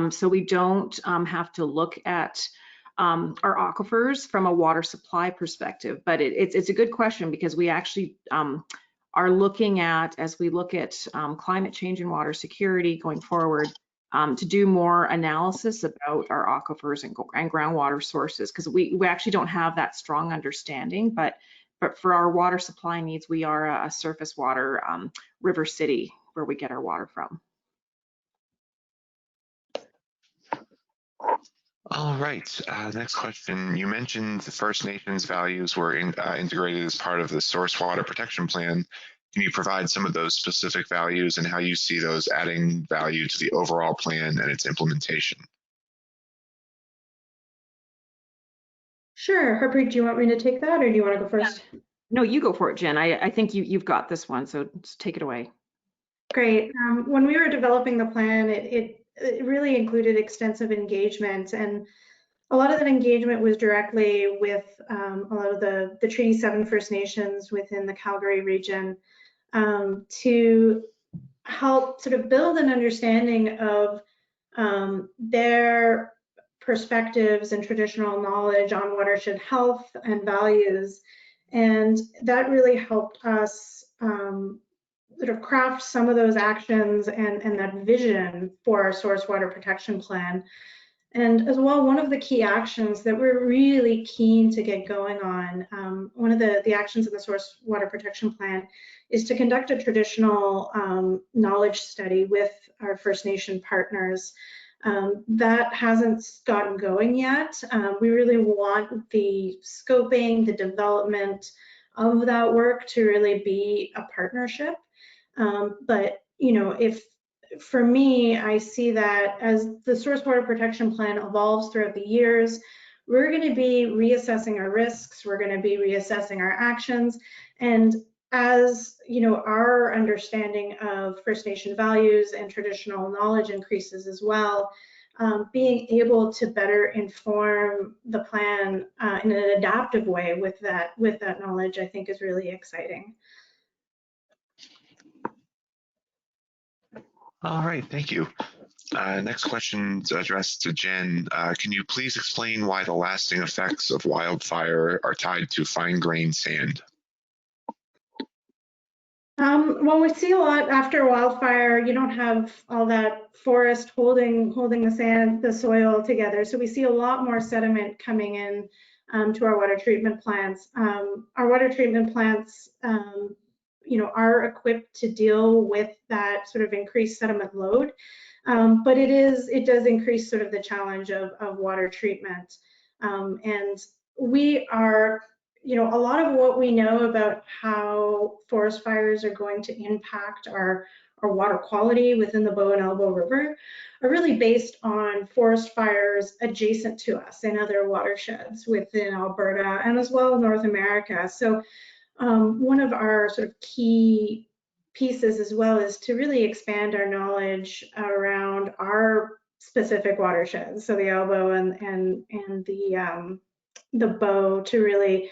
So we don't have to look at our aquifers from a water supply perspective, but it's a good question because we actually are looking at, as we look at climate change and water security going forward, to do more analysis about our aquifers and groundwater sources, because we actually don't have that strong understanding, but for our water supply needs, we are a surface water river city where we get our water from. All right, next question. You mentioned the First Nations values were integrated as part of the Source Water Protection Plan. Can you provide some of those specific values and how you see those adding value to the overall plan and its implementation? Sure. Harpreet, do you want me to take that or do you want to go first? No, you go for it, Jen. I think you've got this one, so just take it away. Great. When we were developing the plan, it really included extensive engagement, and a lot of that engagement was directly with a lot of the Treaty 7 First Nations within the Calgary region to help sort of build an understanding of their perspectives and traditional knowledge on watershed health and values. And that really helped us sort of craft some of those actions and that vision for our source water protection plan. And as well, one of the key actions that we're really keen to get going on, one of the actions in the source water protection plan is to conduct a traditional knowledge study with our First Nation partners. That hasn't gotten going yet. We really want the scoping, the development of that work to really be a partnership. But, you know, for me, I see that as the source water protection plan evolves throughout the years, we're going to be reassessing our risks, we're going to be reassessing our actions, and as you know, our understanding of First Nation values and traditional knowledge increases as well, being able to better inform the plan in an adaptive way with that knowledge, I think is really exciting. All right, thank you. Next question is addressed to Jen. Can you please explain why the lasting effects of wildfire are tied to fine-grained sand? Well, we see a lot after wildfire. You don't have all that forest holding the sand, the soil together. So we see a lot more sediment coming in to our water treatment plants. Our water treatment plants, you know, are equipped to deal with that sort of increased sediment load, but it does increase sort of the challenge of water treatment. And we are, you know, a lot of what we know about how forest fires are going to impact our water quality within the Bow and Elbow River are really based on forest fires adjacent to us in other watersheds within Alberta and as well North America. So one of our sort of key pieces as well is to really expand our knowledge around our specific watersheds, so the Elbow and the Bow, to really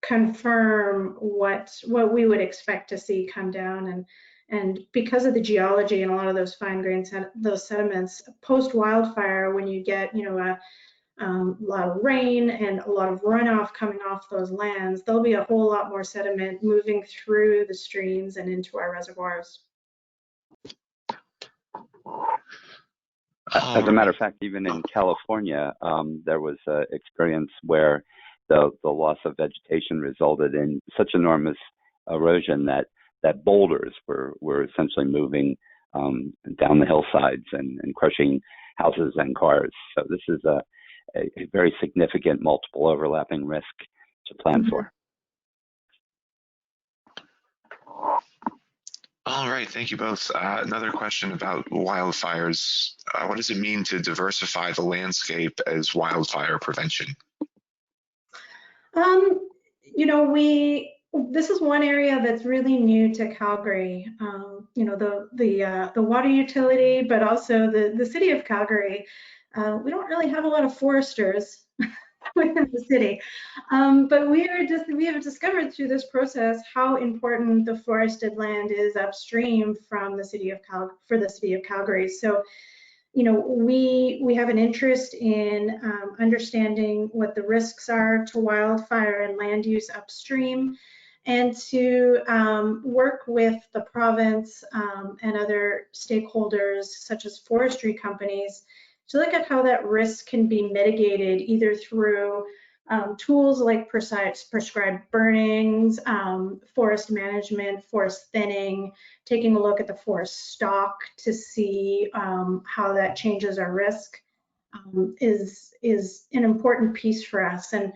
confirm what we would expect to see come down. And because of the geology and a lot of those fine grains, those sediments, post wildfire, when you get a lot of rain and a lot of runoff coming off those lands, there'll be a whole lot more sediment moving through the streams and into our reservoirs. As a matter of fact, even in California, there was an experience where the loss of vegetation resulted in such enormous erosion that boulders were essentially moving down the hillsides and crushing houses and cars. So this is a very significant multiple overlapping risk to plan for. All right, thank you both. Another question about wildfires. What does it mean to diversify the landscape as wildfire prevention? You know, this is one area that's really new to Calgary. You know, the water utility, but also the City of Calgary. We don't really have a lot of foresters within the city, but we have discovered through this process how important the forested land is upstream from the City of Calgary. So, you know, we have an interest in understanding what the risks are to wildfire and land use upstream, and to work with the province and other stakeholders such as forestry companies to look at how that risk can be mitigated either through tools like prescribed burnings, forest management, forest thinning, taking a look at the forest stock to see how that changes our risk is an important piece for us. And,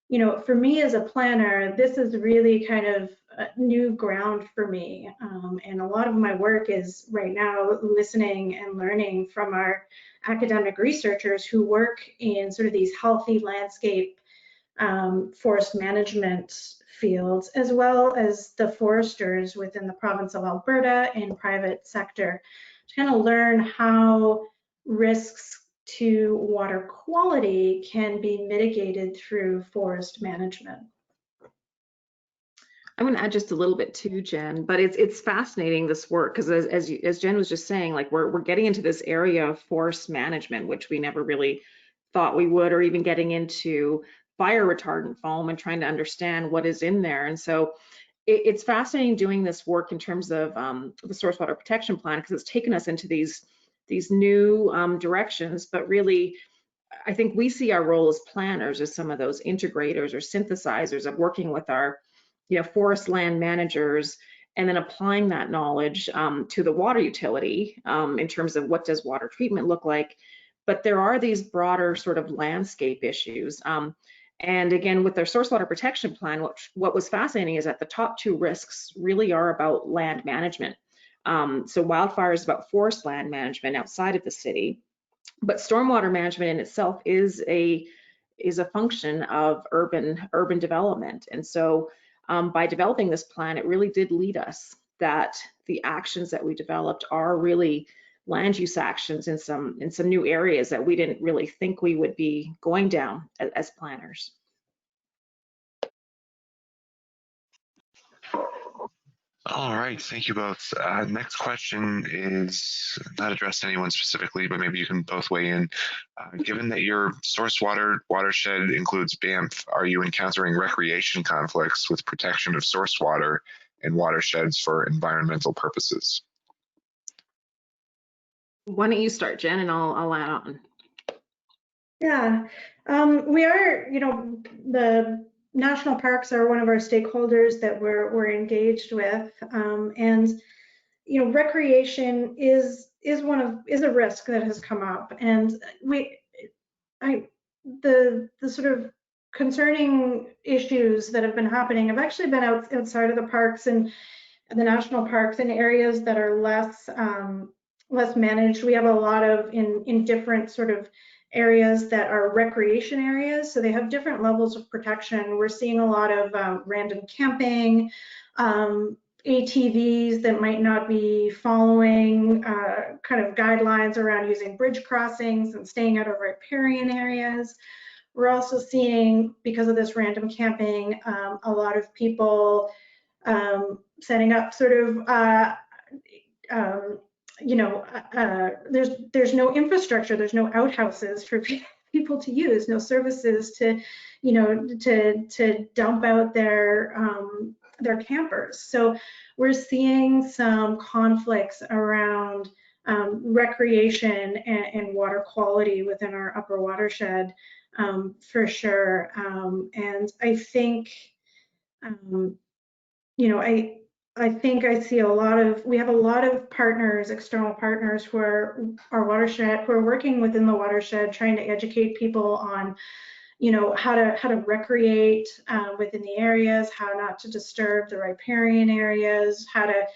you know, for me as a planner, this is really kind of new ground for me. And a lot of my work is right now listening and learning from our academic researchers who work in sort of these healthy landscape forest management fields, as well as the foresters within the province of Alberta and private sector, to kind of learn how risks to water quality can be mitigated through forest management. I'm going to add just a little bit too, Jen, but it's fascinating, this work, because as Jen was just saying, like we're getting into this area of forest management, which we never really thought we would, or even getting into fire retardant foam and trying to understand what is in there. And so it's fascinating doing this work in terms of the source water protection plan, because it's taken us into these new directions. But really, I think we see our role as planners as some of those integrators or synthesizers of working with our forest land managers, and then applying that knowledge to the water utility in terms of what does water treatment look like. But there are these broader sort of landscape issues. And again, with their source water protection plan, what was fascinating is that the top two risks really are about land management. So wildfire is about forest land management outside of the city, but stormwater management in itself is a function of urban development. And so by developing this plan, it really did lead us that the actions that we developed are really land use actions in some new areas that we didn't really think we would be going down as planners. All right, thank you both. Next question is not addressed to anyone specifically, but maybe you can both weigh in. Given that your source watershed includes Banff, are you encountering recreation conflicts with protection of source water and watersheds for environmental purposes? Why don't you start, Jen, and I'll add on. Yeah, we are, the national parks are one of our stakeholders that we're engaged with, and recreation is a risk that has come up, and the sort of concerning issues that have been happening have actually been outside of the parks, and the national parks in areas that are less managed. We have a lot of in different sort of areas that are recreation areas, so they have different levels of protection. We're seeing a lot of random camping, ATVs that might not be following kind of guidelines around using bridge crossings and staying out of riparian areas. We're also seeing, because of this random camping, a lot of people setting up sort of, there's no infrastructure, there's no outhouses for people to use, no services to, to dump out their campers. So we're seeing some conflicts around recreation and water quality within our upper watershed, for sure. And I think, I think I see we have a lot of partners, external partners who are our watershed, who are working within the watershed, trying to educate people on, how to recreate within the areas, how not to disturb the riparian areas, how to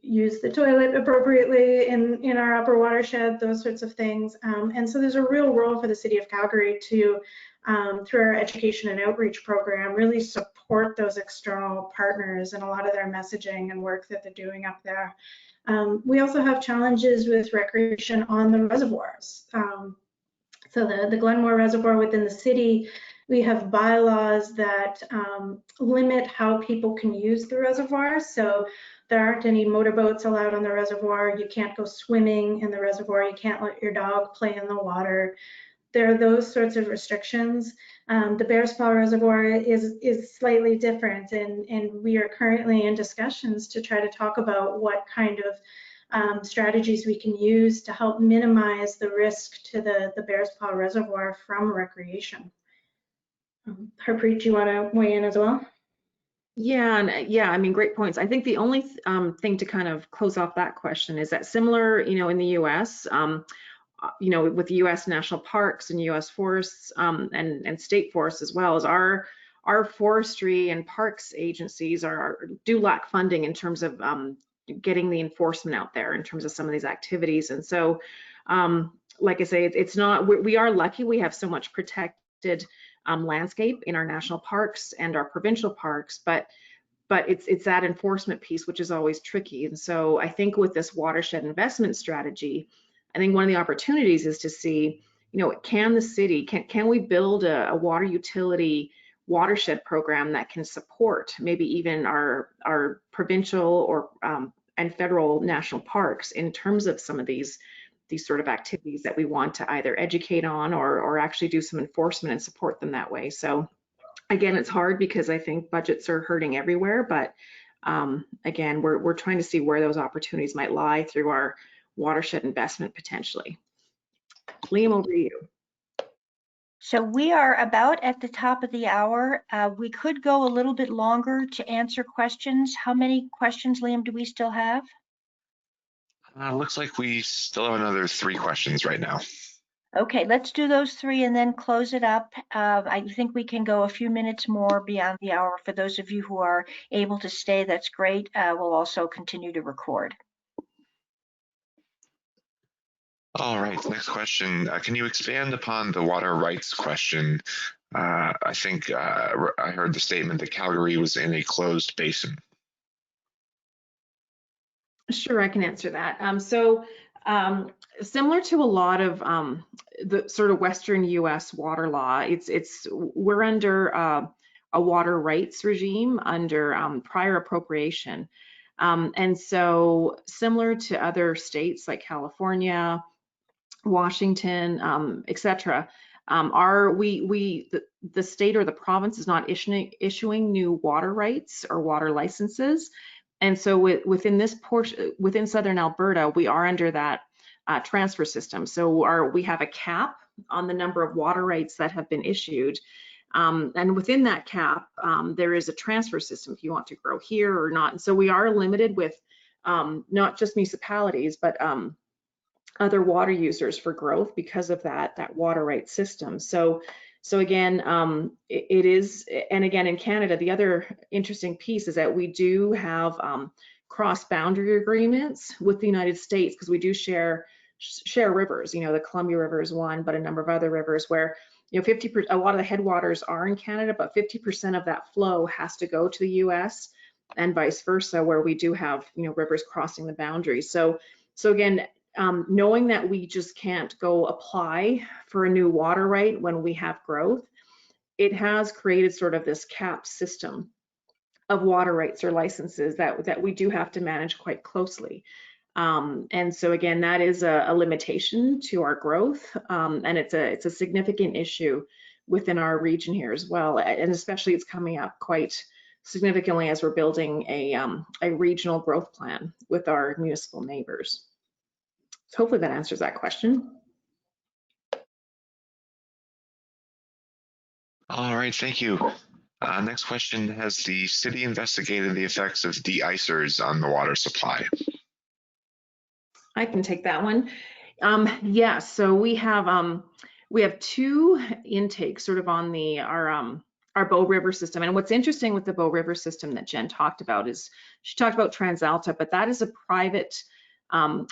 use the toilet appropriately in our upper watershed, those sorts of things. And so there's a real role for the City of Calgary to, through our education and outreach program, really support those external partners and a lot of their messaging and work that they're doing up there. We also have challenges with recreation on the reservoirs. So the Glenmore Reservoir within the city, we have bylaws that limit how people can use the reservoir. So there aren't any motorboats allowed on the reservoir. You can't go swimming in the reservoir. You can't let your dog play in the water. There are those sorts of restrictions. The Bears Paw Reservoir is slightly different, and we are currently in discussions to try to talk about what kind of strategies we can use to help minimize the risk to the Bears Paw Reservoir from recreation. Harpreet, do you want to weigh in as well? Yeah, and I mean, great points. I think the only thing to kind of close off that question is that similar, in the U.S., with the U.S. national parks and U.S. forests and state forests as well, as our forestry and parks agencies do lack funding in terms of getting the enforcement out there in terms of some of these activities. And so, like I say, it's not, we are lucky we have so much protected landscape in our national parks and our provincial parks, but it's that enforcement piece which is always tricky. And so I think with this watershed investment strategy, I think one of the opportunities is to see, can the city, can we build a water utility watershed program that can support maybe even our provincial or and federal national parks in terms of some of these sort of activities that we want to either educate on or actually do some enforcement and support them that way. So again, it's hard because I think budgets are hurting everywhere, but again, we're trying to see where those opportunities might lie through our watershed investment potentially. Liam, over to you. So we are about at the top of the hour. We could go a little bit longer to answer questions. How many questions, Liam, do we still have? Looks like we still have another 3 questions right now. Okay, let's do those 3 and then close it up. I think we can go a few minutes more beyond the hour. For those of you who are able to stay, that's great. We'll also continue to record. All right, next question. Can you expand upon the water rights question? I think I heard the statement that Calgary was in a closed basin. Sure, I can answer that. Similar to a lot of the sort of Western U.S. water law, we're under a water rights regime under prior appropriation. And so similar to other states like California, Washington, etc., the state or the province is not issuing new water rights or water licenses. And so within this portion, within Southern Alberta, we are under that transfer system. So we have a cap on the number of water rights that have been issued. And within that cap, there is a transfer system if you want to grow here or not. And so we are limited with not just municipalities, but other water users for growth because of that water rights system. So So again, it is, and again, in Canada, the other interesting piece is that we do have cross-boundary agreements with the United States, because we do share rivers. You know, the Columbia River is one, but a number of other rivers where, you know, 50%, a lot of the headwaters are in Canada, but 50% of that flow has to go to the US, and vice versa, where we do have, you know, rivers crossing the boundaries. So again, knowing that we just can't go apply for a new water right when we have growth, it has created sort of this capped system of water rights or licenses that we do have to manage quite closely. And so again, that is a limitation to our growth, and it's a significant issue within our region here as well. And especially it's coming up quite significantly as we're building a regional growth plan with our municipal neighbors. So hopefully that answers that question. All right, thank you. Next question, has the city investigated the effects of de-icers on the water supply? I can take that one. Yeah, so we have 2 intakes sort of on our Bow River system. And what's interesting with the Bow River system that Jen talked about is she talked about TransAlta, but that is a private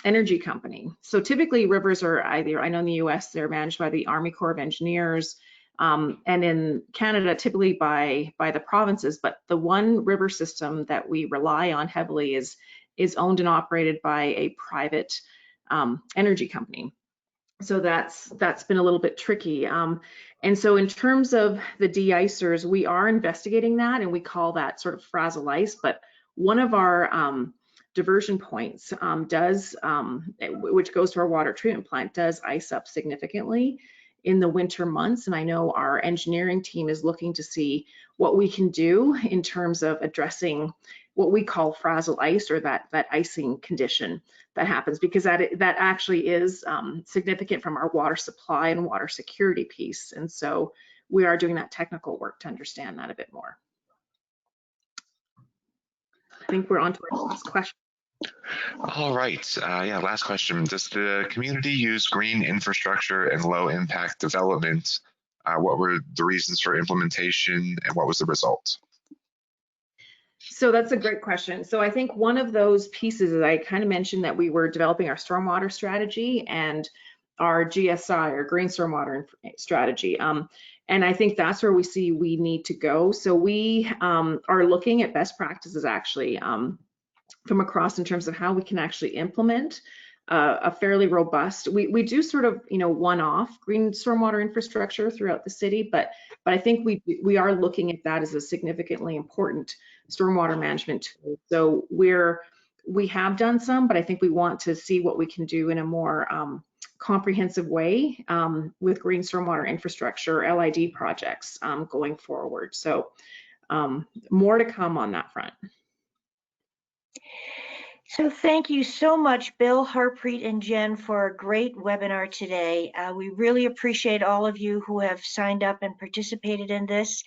energy company. So typically rivers are either, I know in the US, they're managed by the Army Corps of Engineers, and in Canada, typically by the provinces. But the one river system that we rely on heavily is owned and operated by a private energy company. So that's been a little bit tricky. And so in terms of the de-icers, we are investigating that, and we call that sort of frazzle ice. But one of our diversion points which goes to our water treatment plant, does ice up significantly in the winter months. And I know our engineering team is looking to see what we can do in terms of addressing what we call frazzle ice, or that icing condition that happens, because that actually is significant from our water supply and water security piece. And so we are doing that technical work to understand that a bit more. I think we're on to our last question. All right, yeah, last question. Does the community use green infrastructure and low impact development? What were the reasons for implementation, and what was the result? So that's a great question. So I think one of those pieces is I kind of mentioned that we were developing our stormwater strategy and our GSI, or green stormwater strategy. And I think that's where we see we need to go. So we are looking at best practices actually from across in terms of how we can actually implement a fairly robust, we do sort of, you know, one-off green stormwater infrastructure throughout the city, but I think we are looking at that as a significantly important stormwater management tool. So we have done some, but I think we want to see what we can do in a more comprehensive way with green stormwater infrastructure, LID projects going forward. So more to come on that front. So thank you so much, Bill, Harpreet, and Jen, for a great webinar today. We really appreciate all of you who have signed up and participated in this,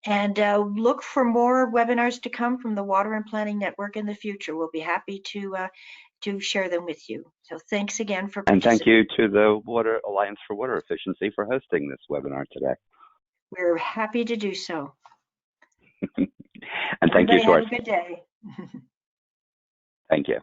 and look for more webinars to come from the Water and Planning Network in the future. We'll be happy to share them with you. So thanks again for participating. And thank you to the Water Alliance for Water Efficiency for hosting this webinar today. We're happy to do so. And thank you to have a good day. Thank you.